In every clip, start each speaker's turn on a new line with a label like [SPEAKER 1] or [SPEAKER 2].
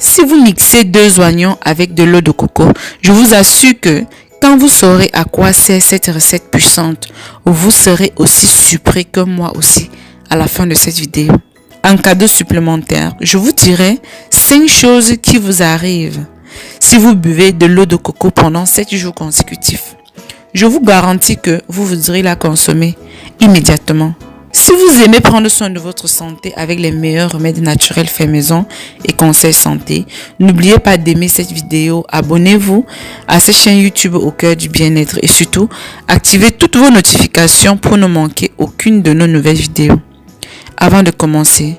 [SPEAKER 1] Si vous mixez 2 oignons avec de l'eau de coco, je vous assure que quand vous saurez à quoi sert cette recette puissante, vous serez aussi surpris que moi aussi à la fin de cette vidéo. En cadeau supplémentaire, je vous dirai 5 choses qui vous arrivent si vous buvez de l'eau de coco pendant 7 jours consécutifs. Je vous garantis que vous voudrez la consommer immédiatement. Si vous aimez prendre soin de votre santé avec les meilleurs remèdes naturels faits maison et conseils santé, n'oubliez pas d'aimer cette vidéo, abonnez-vous à cette chaîne YouTube au cœur du bien-être et surtout, activez toutes vos notifications pour ne manquer aucune de nos nouvelles vidéos. Avant de commencer,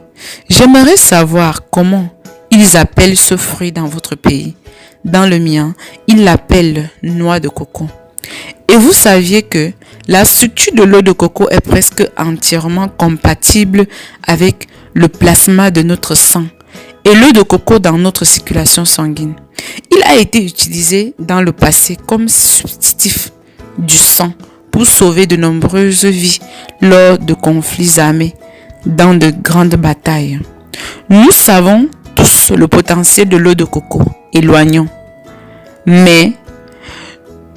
[SPEAKER 1] j'aimerais savoir comment ils appellent ce fruit dans votre pays. Dans le mien, ils l'appellent noix de coco. Et vous saviez que la structure de l'eau de coco est presque entièrement compatible avec le plasma de notre sang et l'eau de coco dans notre circulation sanguine. Il a été utilisé dans le passé comme substitut du sang pour sauver de nombreuses vies lors de conflits armés dans de grandes batailles. Nous savons tous le potentiel de l'eau de coco et l'oignon, mais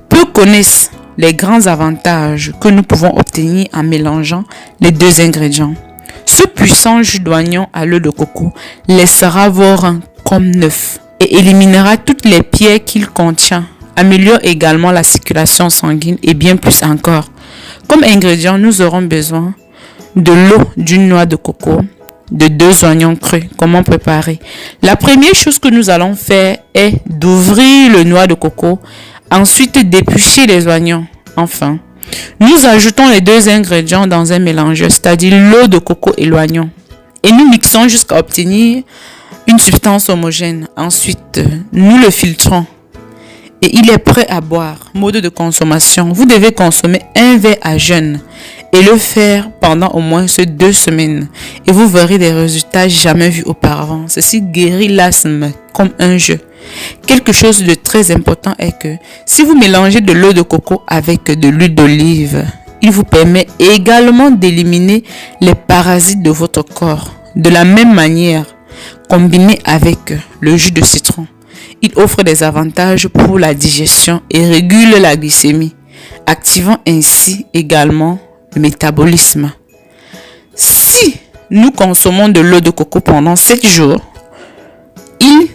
[SPEAKER 1] peu connaissent les grands avantages que nous pouvons obtenir en mélangeant les 2 ingrédients. Ce puissant jus d'oignon à l'eau de coco laissera vos reins comme neufs et éliminera toutes les pierres qu'il contient, améliore également la circulation sanguine et bien plus encore. Comme ingrédient, nous aurons besoin de l'eau d'une noix de coco, de 2 oignons crus. Comment préparer? La première chose que nous allons faire est d'ouvrir le noix de coco. Ensuite, d'éplucher les oignons. Enfin, nous ajoutons les 2 ingrédients dans un mélangeur, c'est-à-dire l'eau de coco et l'oignon. Et nous mixons jusqu'à obtenir une substance homogène. Ensuite, nous le filtrons. Et il est prêt à boire. Mode de consommation. Vous devez consommer 1 verre à jeûne et le faire pendant au moins 2 semaines. Et vous verrez des résultats jamais vus auparavant. Ceci guérit l'asthme comme un jeu. Quelque chose de très important est que si vous mélangez de l'eau de coco avec de l'huile d'olive, il vous permet également d'éliminer les parasites de votre corps. De la même manière, combiné avec le jus de citron, il offre des avantages pour la digestion et régule la glycémie, activant ainsi également le métabolisme. Si nous consommons de l'eau de coco pendant 7 jours, il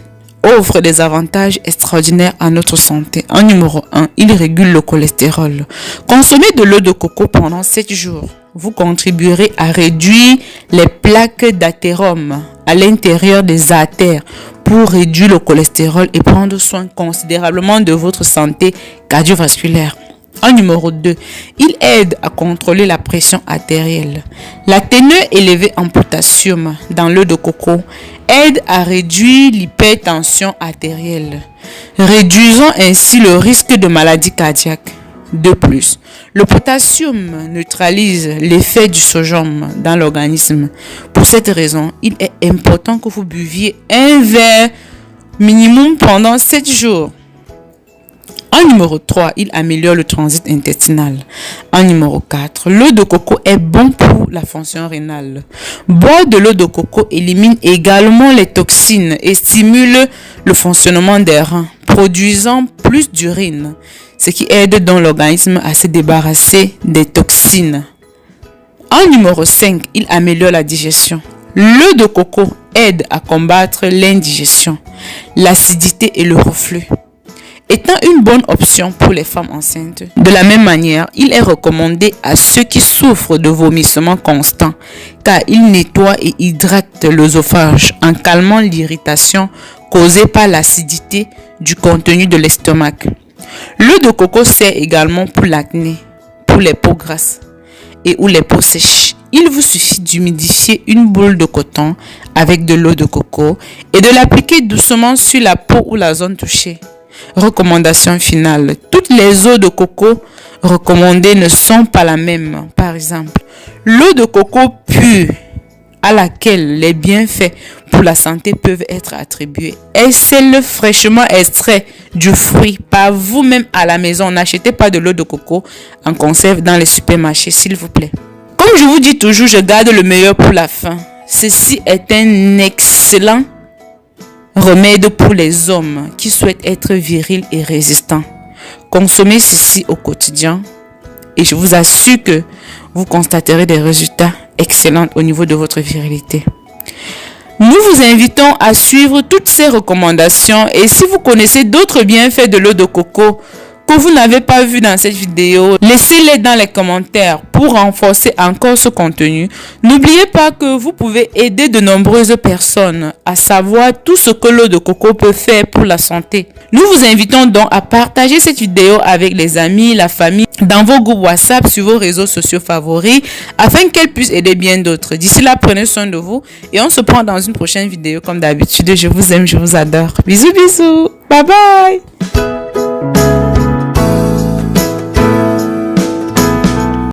[SPEAKER 1] offre des avantages extraordinaires à notre santé. En numéro 1, il régule le cholestérol. Consommez de l'eau de coco pendant 7 jours. Vous contribuerez à réduire les plaques d'athérome à l'intérieur des artères pour réduire le cholestérol et prendre soin considérablement de votre santé cardiovasculaire. En numéro 2, il aide à contrôler la pression artérielle. La teneur élevée en potassium dans l'eau de coco aide à réduire l'hypertension artérielle, réduisant ainsi le risque de maladie cardiaque. De plus, le potassium neutralise l'effet du sodium dans l'organisme. Pour cette raison, il est important que vous buviez 1 verre minimum pendant 7 jours. En numéro 3, il améliore le transit intestinal. En numéro 4, l'eau de coco est bon pour la fonction rénale. Boire de l'eau de coco élimine également les toxines et stimule le fonctionnement des reins, produisant plus d'urine, ce qui aide donc l'organisme à se débarrasser des toxines. En numéro 5, il améliore la digestion. L'eau de coco aide à combattre l'indigestion, l'acidité et le reflux, étant une bonne option pour les femmes enceintes. De la même manière, il est recommandé à ceux qui souffrent de vomissements constants car il nettoie et hydrate l'œsophage en calmant l'irritation causée par l'acidité du contenu de l'estomac. L'eau de coco sert également pour l'acné, pour les peaux grasses et ou les peaux sèches. Il vous suffit d'humidifier une boule de coton avec de l'eau de coco et de l'appliquer doucement sur la peau ou la zone touchée. Recommandation finale. Toutes les eaux de coco recommandées ne sont pas la même. Par exemple, l'eau de coco pure à laquelle les bienfaits pour la santé peuvent être attribués est celle fraîchement extraite du fruit par vous-même à la maison. N'achetez pas de l'eau de coco en conserve dans les supermarchés, s'il vous plaît. Comme je vous dis toujours, je garde le meilleur pour la fin. Ceci est un excellent Remède pour les hommes qui souhaitent être virils et résistants. Consommez ceci au quotidien et je vous assure que vous constaterez des résultats excellents au niveau de votre virilité. Nous vous invitons à suivre toutes ces recommandations et si vous connaissez d'autres bienfaits de l'eau de coco que vous n'avez pas vu dans cette vidéo, laissez-les dans les commentaires pour renforcer encore ce contenu. N'oubliez pas que vous pouvez aider de nombreuses personnes à savoir tout ce que l'eau de coco peut faire pour la santé. Nous vous invitons donc à partager cette vidéo avec les amis, la famille, dans vos groupes WhatsApp, sur vos réseaux sociaux favoris, afin qu'elle puisse aider bien d'autres. D'ici là, prenez soin de vous et on se prend dans une prochaine vidéo comme d'habitude. Je vous aime, je vous adore. Bisous, bisous. Bye bye.